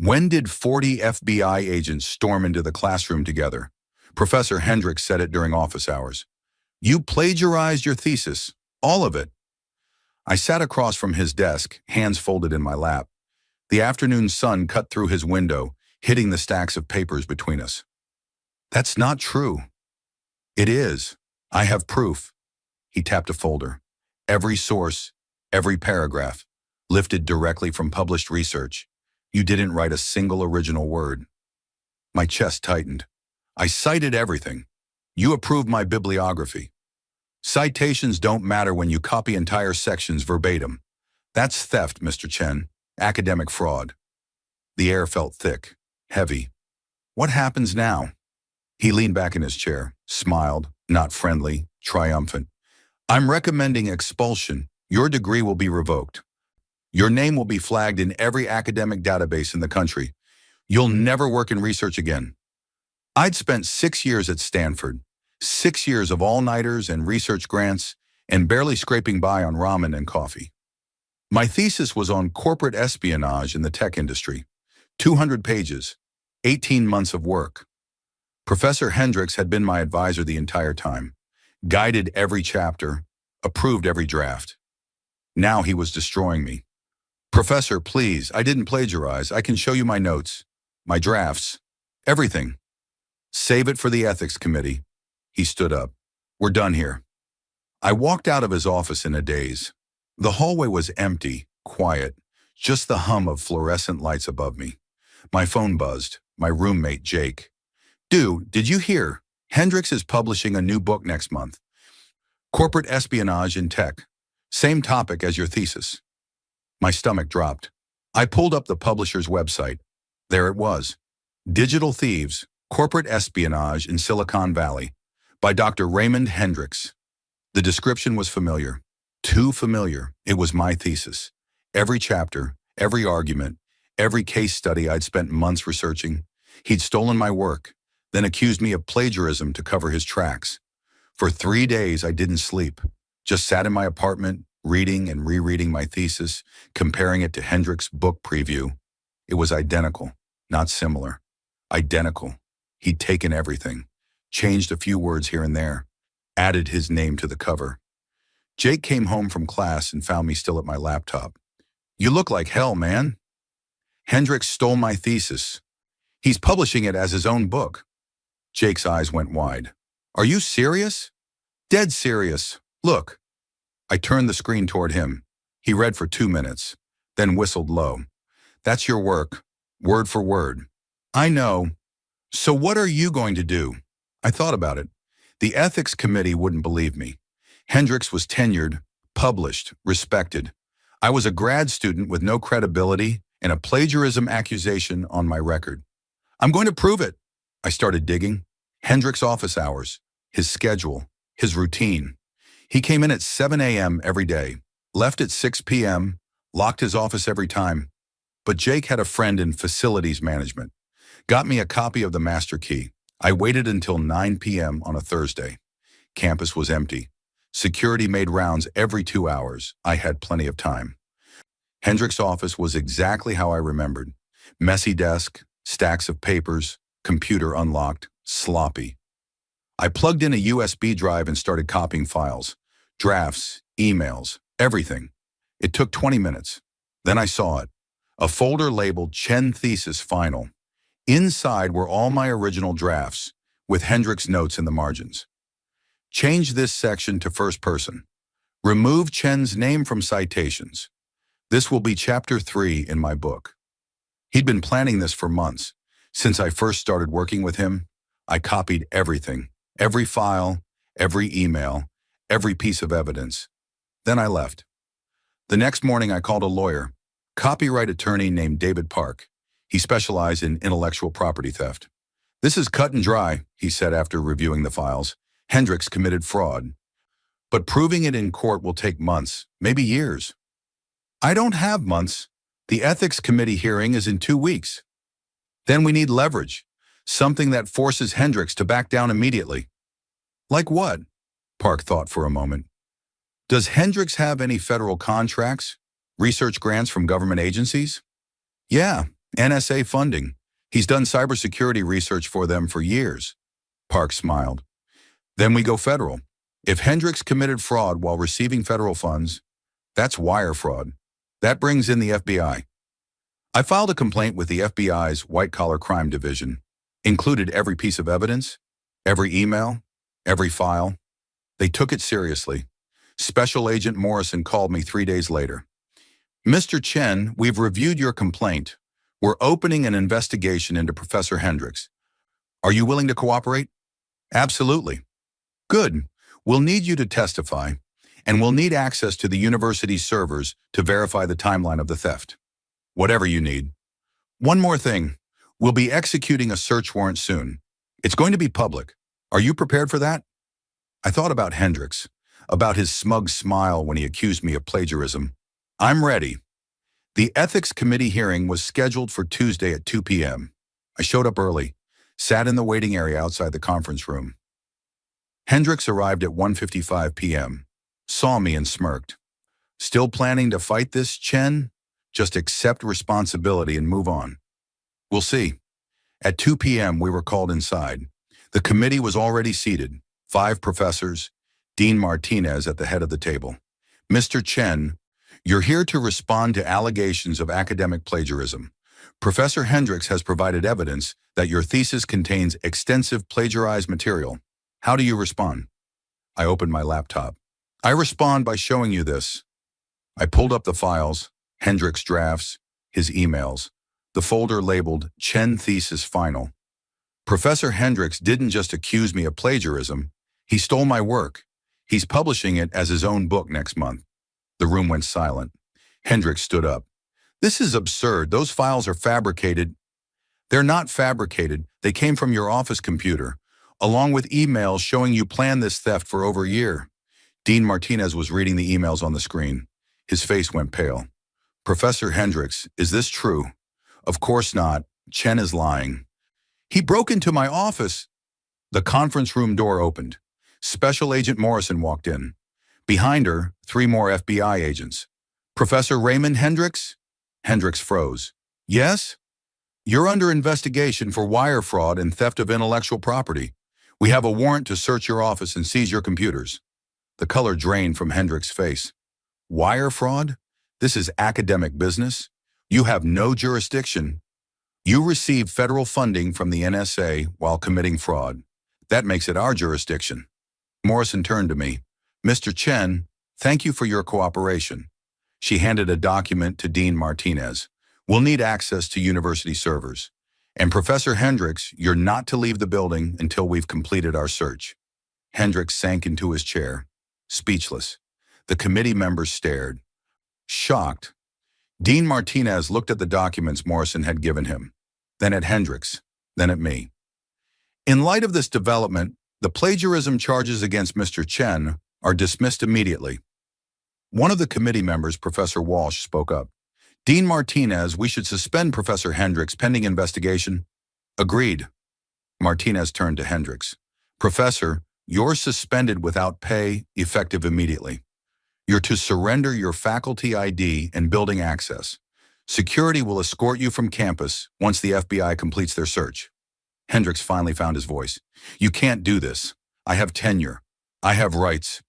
When did 40 FBI agents storm into the classroom together? Professor Hendricks said it during office hours. You plagiarized your thesis, all of it. I sat across from his desk, hands folded in my lap. The afternoon sun cut through his window, hitting the stacks of papers between us. That's not true. It is. I have proof. He tapped a folder. Every source, every paragraph, lifted directly from published research. You didn't write a single original word. My chest tightened. I cited everything. You approved my bibliography. Citations don't matter when you copy entire sections verbatim. That's theft, Mr. Chen. Academic fraud. The air felt thick, heavy. What happens now? He leaned back in his chair, smiled, not friendly, triumphant. I'm recommending expulsion. Your degree will be revoked. Your name will be flagged in every academic database in the country. You'll never work in research again. I'd spent 6 years at Stanford, 6 years of all-nighters and research grants, and barely scraping by on ramen and coffee. My thesis was on corporate espionage in the tech industry. 200 pages, 18 months of work. Professor Hendricks had been my advisor the entire time, guided every chapter, approved every draft. Now he was destroying me. Professor, please, I didn't plagiarize. I can show you my notes, my drafts, everything. Save it for the ethics committee. He stood up. We're done here. I walked out of his office in a daze. The hallway was empty, quiet, just the hum of fluorescent lights above me. My phone buzzed, my roommate, Jake. Dude, did you hear? Hendricks is publishing a new book next month. Corporate espionage in tech. Same topic as your thesis. My stomach dropped. I pulled up the publisher's website. There it was. Digital Thieves, Corporate Espionage in Silicon Valley, by Dr. Raymond Hendricks. The description was familiar. Too familiar. It was my thesis. Every chapter, every argument, every case study I'd spent months researching. He'd stolen my work, then accused me of plagiarism to cover his tracks. For 3 days, I didn't sleep. Just sat in my apartment, reading and rereading my thesis, comparing it to Hendricks' book preview. It was identical, not similar. Identical. He'd taken everything, changed a few words here and there, added his name to the cover. Jake came home from class and found me still at my laptop. You look like hell, man. Hendricks stole my thesis. He's publishing it as his own book. Jake's eyes went wide. Are you serious? Dead serious. Look. I turned the screen toward him. He read for 2 minutes, then whistled low. That's your work, word for word. I know. So what are you going to do? I thought about it. The ethics committee wouldn't believe me. Hendricks was tenured, published, respected. I was a grad student with no credibility and a plagiarism accusation on my record. I'm going to prove it. I started digging. Hendricks' office hours, his schedule, his routine. He came in at 7 a.m. every day, left at 6 p.m., locked his office every time. But Jake had a friend in facilities management, got me a copy of the master key. I waited until 9 p.m. on a Thursday. Campus was empty. Security made rounds every 2 hours. I had plenty of time. Hendricks' office was exactly how I remembered. Messy desk, stacks of papers, computer unlocked, sloppy. I plugged in a USB drive and started copying files. Drafts, emails, everything. It took 20 minutes. Then I saw it. A folder labeled Chen Thesis Final. Inside were all my original drafts, with Hendricks' notes in the margins. Change this section to first person. Remove Chen's name from citations. This will be chapter 3 in my book. He'd been planning this for months. Since I first started working with him, I copied everything, every file, every email, every piece of evidence. Then I left. The next morning I called a lawyer, copyright attorney named David Park. He specialized in intellectual property theft. This is cut and dry, he said after reviewing the files. Hendricks committed fraud. But proving it in court will take months, maybe years. I don't have months. The ethics committee hearing is in 2 weeks. Then we need leverage, something that forces Hendricks to back down immediately. Like what? Park thought for a moment. Does Hendricks have any federal contracts? Research grants from government agencies? Yeah, NSA funding. He's done cybersecurity research for them for years. Park smiled. Then we go federal. If Hendricks committed fraud while receiving federal funds, that's wire fraud. That brings in the FBI. I filed a complaint with the FBI's white-collar crime division. Included every piece of evidence, every email, every file. They took it seriously. Special Agent Morrison called me 3 days later. Mr. Chen, we've reviewed your complaint. We're opening an investigation into Professor Hendricks. Are you willing to cooperate? Absolutely. Good. We'll need you to testify, and we'll need access to the university's servers to verify the timeline of the theft. Whatever you need. One more thing. We'll be executing a search warrant soon. It's going to be public. Are you prepared for that? I thought about Hendricks, about his smug smile when he accused me of plagiarism. I'm ready. The Ethics Committee hearing was scheduled for Tuesday at 2 p.m. I showed up early, sat in the waiting area outside the conference room. Hendricks arrived at 1:55 p.m., saw me and smirked. Still planning to fight this, Chen? Just accept responsibility and move on. We'll see. At 2 p.m., we were called inside. The committee was already seated, 5 professors, Dean Martinez at the head of the table. Mr. Chen, you're here to respond to allegations of academic plagiarism. Professor Hendricks has provided evidence that your thesis contains extensive plagiarized material. How do you respond? I opened my laptop. I respond by showing you this. I pulled up the files, Hendricks' drafts, his emails, the folder labeled Chen Thesis Final. Professor Hendricks didn't just accuse me of plagiarism, he stole my work. He's publishing it as his own book next month. The room went silent. Hendricks stood up. This is absurd. Those files are fabricated. They're not fabricated. They came from your office computer, along with emails showing you planned this theft for over a year. Dean Martinez was reading the emails on the screen. His face went pale. Professor Hendricks, is this true? Of course not. Chen is lying. He broke into my office. The conference room door opened. Special Agent Morrison walked in. Behind her, 3 more FBI agents. Professor Raymond Hendricks? Hendricks froze. Yes? You're under investigation for wire fraud and theft of intellectual property. We have a warrant to search your office and seize your computers. The color drained from Hendricks' face. Wire fraud? This is academic business. You have no jurisdiction. You received federal funding from the NSA while committing fraud. That makes it our jurisdiction. Morrison turned to me. Mr. Chen, thank you for your cooperation. She handed a document to Dean Martinez. We'll need access to university servers. And Professor Hendricks, you're not to leave the building until we've completed our search. Hendricks sank into his chair, speechless. The committee members stared, shocked. Dean Martinez looked at the documents Morrison had given him, then at Hendricks, then at me. In light of this development, the plagiarism charges against Mr. Chen are dismissed immediately. One of the committee members, Professor Walsh, spoke up. Dean Martinez, we should suspend Professor Hendricks pending investigation. Agreed. Martinez turned to Hendricks. Professor, you're suspended without pay, effective immediately. You're to surrender your faculty ID and building access. Security will escort you from campus once the FBI completes their search. Hendricks finally found his voice. You can't do this. I have tenure. I have rights.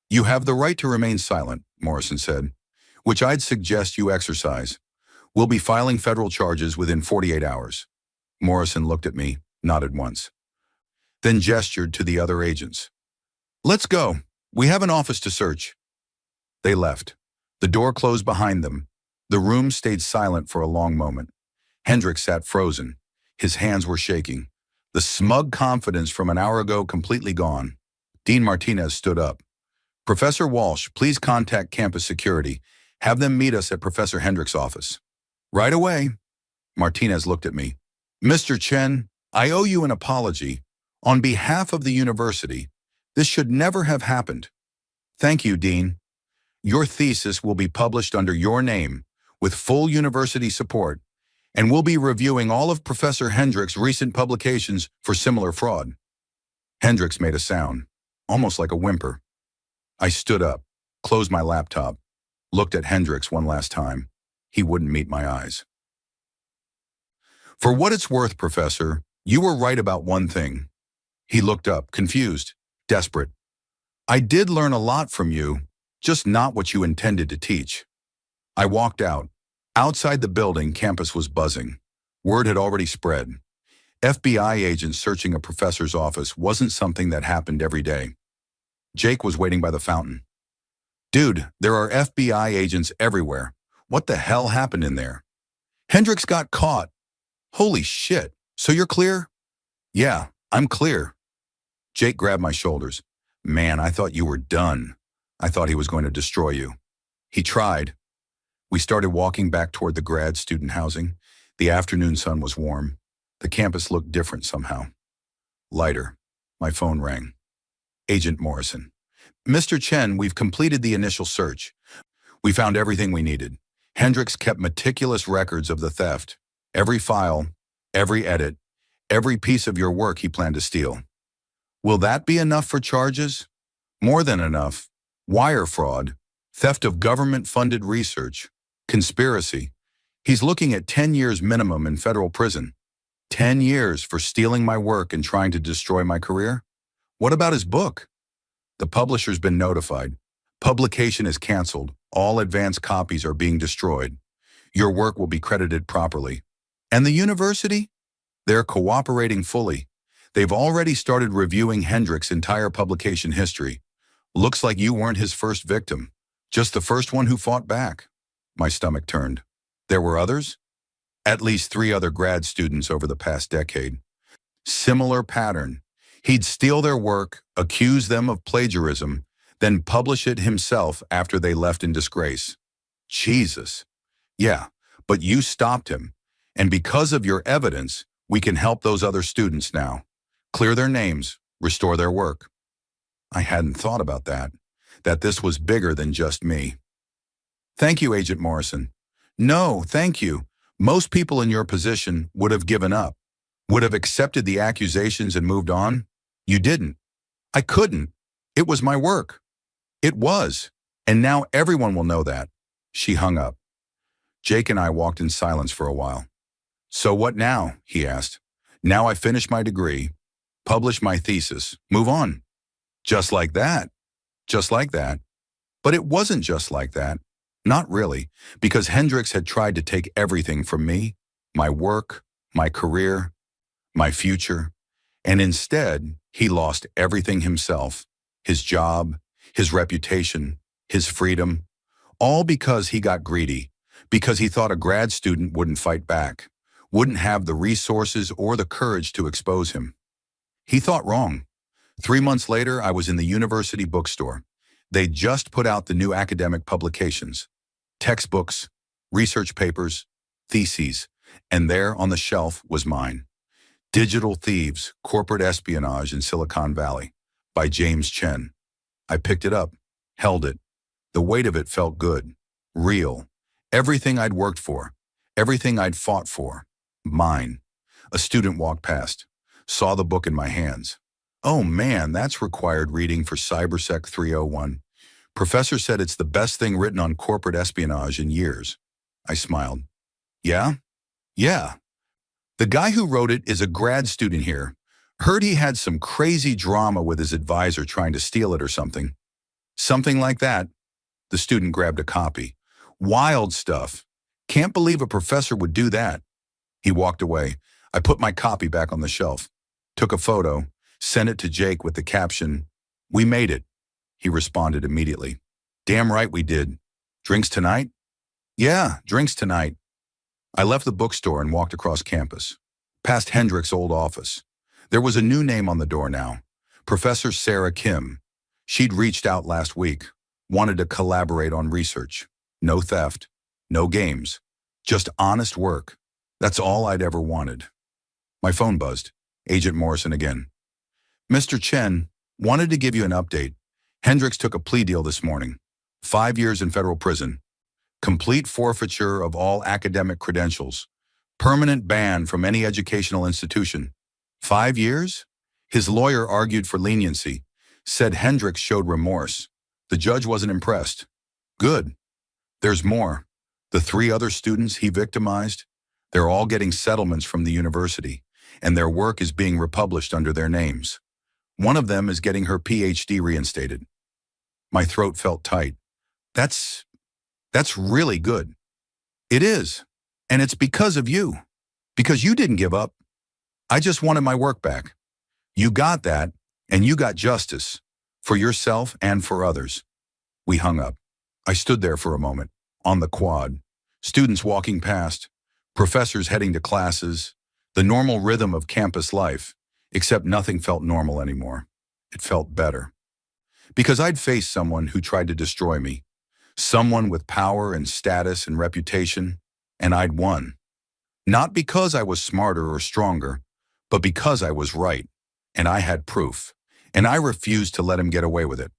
You have the right to remain silent, Morrison said, which I'd suggest you exercise. We'll be filing federal charges within 48 hours. Morrison looked at me, nodded once, then gestured to the other agents. Let's go. We have an office to search. They left. The door closed behind them. The room stayed silent for a long moment. Hendricks sat frozen. His hands were shaking. The smug confidence from an hour ago completely gone. Dean Martinez stood up. Professor Walsh, please contact campus security. Have them meet us at Professor Hendricks' office. Right away. Martinez looked at me. Mr. Chen, I owe you an apology. On behalf of the university, this should never have happened. Thank you, Dean. Your thesis will be published under your name, with full university support, and we'll be reviewing all of Professor Hendricks' recent publications for similar fraud. Hendricks made a sound, almost like a whimper. I stood up, closed my laptop, looked at Hendricks one last time. He wouldn't meet my eyes. For what it's worth, Professor, you were right about one thing. He looked up, confused, desperate. I did learn a lot from you, just not what you intended to teach. I walked out. Outside the building, campus was buzzing. Word had already spread. FBI agents searching a professor's office wasn't something that happened every day. Jake was waiting by the fountain. Dude, there are FBI agents everywhere. What the hell happened in there? Hendricks got caught. Holy shit. So you're clear? Yeah, I'm clear. Jake grabbed my shoulders. Man, I thought you were done. I thought he was going to destroy you. He tried. We started walking back toward the grad student housing. The afternoon sun was warm. The campus looked different somehow. Lighter. My phone rang. Agent Morrison. Mr. Chen, we've completed the initial search. We found everything we needed. Hendricks kept meticulous records of the theft. Every file, every edit, every piece of your work he planned to steal. Will that be enough for charges? More than enough. Wire fraud, theft of government-funded research, conspiracy. He's looking at 10 years minimum in federal prison. 10 years for stealing my work and trying to destroy my career? What about his book? The publisher's been notified. Publication is canceled. All advanced copies are being destroyed. Your work will be credited properly. And the university? They're cooperating fully. They've already started reviewing Hendricks' entire publication history. Looks like you weren't his first victim, just the first one who fought back. My stomach turned. There were others? At least 3 other grad students over the past decade. Similar pattern. He'd steal their work, accuse them of plagiarism, then publish it himself after they left in disgrace. Jesus. Yeah, but you stopped him. And because of your evidence, we can help those other students now. Clear their names, restore their work. I hadn't thought about that this was bigger than just me. Thank you, Agent Morrison. No, thank you. Most people in your position would have given up, would have accepted the accusations and moved on. You didn't. I couldn't. It was my work. It was. And now everyone will know that. She hung up. Jake and I walked in silence for a while. So what now? He asked. Now I finish my degree, publish my thesis, move on. Just like that. Just like that. But it wasn't just like that. Not really, because Hendricks had tried to take everything from me, my work, my career, my future, and instead, he lost everything himself, his job, his reputation, his freedom, all because he got greedy, because he thought a grad student wouldn't fight back, wouldn't have the resources or the courage to expose him. He thought wrong. 3 months later, I was in the university bookstore. They just put out the new academic publications, textbooks, research papers, theses, and there on the shelf was mine. Digital Thieves, Corporate Espionage in Silicon Valley by James Chen. I picked it up, held it. The weight of it felt good, real. Everything I'd worked for, everything I'd fought for, mine. A student walked past, saw the book in my hands. Oh man, that's required reading for CyberSec 301. Professor said it's the best thing written on corporate espionage in years. I smiled. Yeah? Yeah. The guy who wrote it is a grad student here. Heard he had some crazy drama with his advisor trying to steal it or something. Something like that. The student grabbed a copy. Wild stuff. Can't believe a professor would do that. He walked away. I put my copy back on the shelf. Took a photo. Sent it to Jake with the caption, "We made it." He responded immediately. Damn right we did. Drinks tonight? Yeah, drinks tonight. I left the bookstore and walked across campus, past Hendricks' old office. There was a new name on the door now, Professor Sarah Kim. She'd reached out last week, wanted to collaborate on research. No theft, no games, just honest work. That's all I'd ever wanted. My phone buzzed. Agent Morrison again. Mr. Chen, wanted to give you an update. Hendricks took a plea deal this morning. 5 years in federal prison. Complete forfeiture of all academic credentials. Permanent ban from any educational institution. 5 years? His lawyer argued for leniency, said Hendricks showed remorse. The judge wasn't impressed. Good. There's more. The 3 other students he victimized, They're all getting settlements from the university, and their work is being republished under their names. One of them is getting her PhD reinstated. My throat felt tight. That's really good. It is. And it's because of you. Because you didn't give up. I just wanted my work back. You got that, and you got justice. For yourself and for others. We hung up. I stood there for a moment, on the quad. Students walking past, professors heading to classes, the normal rhythm of campus life, except nothing felt normal anymore. It felt better. Because I'd faced someone who tried to destroy me, someone with power and status and reputation, and I'd won. Not because I was smarter or stronger, but because I was right, and I had proof, and I refused to let him get away with it.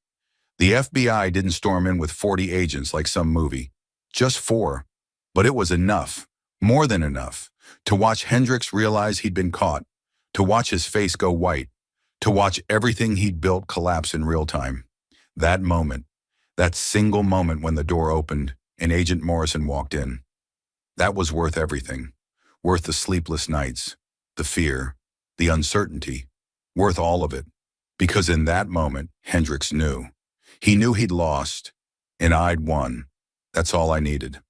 The FBI didn't storm in with 40 agents like some movie, just 4, but it was enough, more than enough, to watch Hendricks realize he'd been caught, to watch his face go white, to watch everything he'd built collapse in real time. That moment, that single moment when the door opened and Agent Morrison walked in, that was worth everything. Worth the sleepless nights, the fear, the uncertainty, worth all of it. Because in that moment, Hendricks knew. He knew he'd lost, and I'd won. That's all I needed.